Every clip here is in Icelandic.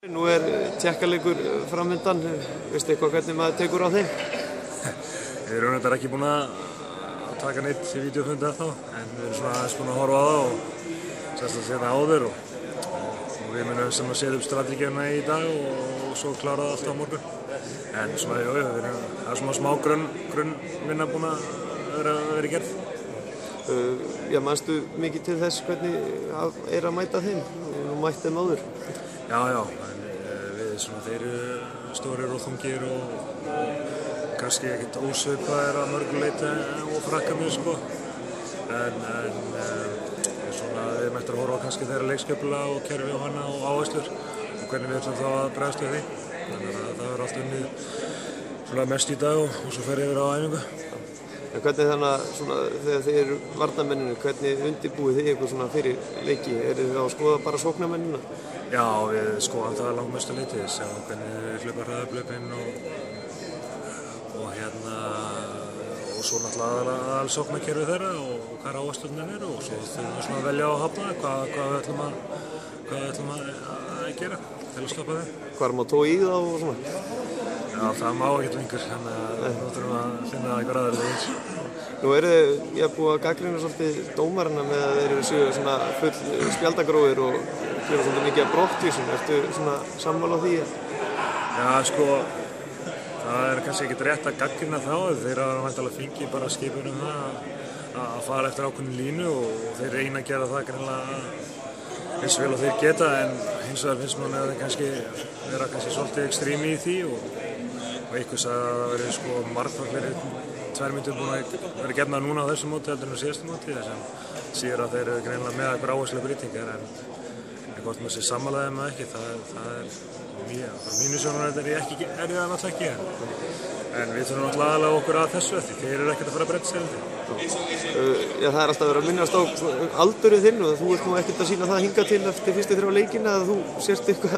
Nú tékkaleikur framöndan, veistu eitthvað hvernig maður tekur á þeim? Við erum reyndar ekki búin að taka neitt í vídeofundi ennþá, en við erum svona aðeins búin að horfa á það og sérstaklega setja áður og við munum sem að setja upp strategíuna í dag og svo klára það allt á morgun. En svona, það er svona smá grunnvinna búin að vera í gerð. Manstu mikið til þess hvernig að mæta þeim? Nú mætt þeim áður. Já, þeir eru stórir og þungir og kannski ekkert ósvipaðir að mörgu leyti og Frakkarnir sko. En við mættum að horfa kannski þeirra leikskipulag og kerfi á hana og áherslur og hvernig við ætlum þá að bregðast við því. Þannig að það verður allt unnið mest í dag og svo fer yfir á æfingu. En hvernig þegar þið eru varnarmenninu, hvernig undirbúið þið eitthvað fyrir leiki? Eru þið að skoða bara sóknarmennina? Já, við skoðum það langmestu leyti, sjáum hvernig við hlaupa hraðablöpinn og svo náttúrulega aðal sóknarkerfið þeirra og hvað áherslurnar eru og svo þurfum við að velja á að hafna hvað við ætlum að gera til að stoppa þeim. Hvar má tóa í það og svona? Já, það má ekkert lengur, þannig að nú þurfum við að finna eitthvað aðra eins. Nú þið búið að gagnrýna svolítið dómarana með að þeir séu svona full spjaldagrófir og gera svolítið mikið af brottvísun. Ertu svona sammála á því? Já, sko, það kannski ekkert rétt að gagnrýna þá. Þeir hafa væntanlega fengið bara skipun það að fara eftir ákveðnu línu og þeir reyna að gera það greinilega eins vel og þeir geta, en hins vegar finnst mér að þeir vera svolítið ekstrími í því og einhver sagði að það veri sko margfallir 2 mínútur búin að vera gefnað núna á þessu móti heldur en á síðastu móti sem síður að þeir eru greinilega með eitthvað áherslulega breytingar en hvort maður sé sammálaðið með ekki, það er mínu sjónarhótt er það náttúrulega ekki en við þurfum náttúrulega aðlaga okkur að þessu eftir, þeir eru ekkert að fara að breyta sér Það er alltaf verið að minnast á aldurinn þinn og þú ert nú ekkert að sýna það að hinga til eftir fyrstu 3 leikina að þú sést eitthvað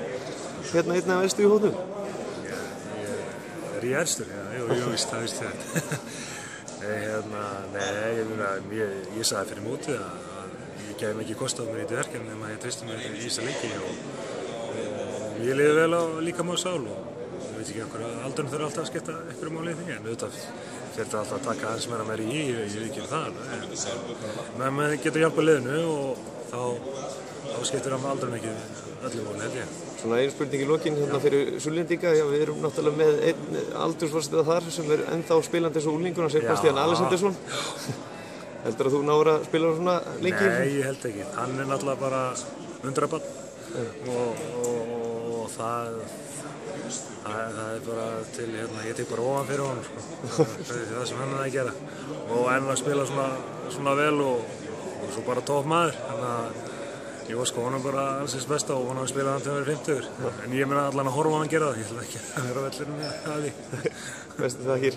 einn af elstu í hópnum. Er ég elstur? Já, jú, það víst þetta. Ég sagði fyrir mótið að ég gef mikið kost á mér í þetta verkefni nema ég treysti mér í þessa leiki og ég liði vel á líkamál og sál og ég veit ekki okkur að aldurinn þurfa alltaf að skipta einhverju máli í því en auðvitað fyrir þetta alltaf að taka aðeins meira í ég veit ekki það en maður getur hjálpað liðinu og þá skiptir aldurinn ekki öllu máli held ég. Svona ein spurning í lokin fyrir Sunnlendinga, við erum náttúrulega með einn aldursforstjóra þar sem ennþá spilandi eins og úlinguna, Sebastian Alessandersson. Heldur að þú náir að spila svona lengi? Nei, ég held ekki. Hann er náttúrulega bara undrabarn og það er bara til, ég tek bara ofan fyrir honum sko. Það sem hann er að gera og enn að spila svona vel og svo bara topp maður. Ég óska honum bara alls hins besta og honum að spila hann til að vera 50 en ég meina allan að horfa á hann gera það, ég ætla ekki að vera á vellinum að því. Bestu það hér.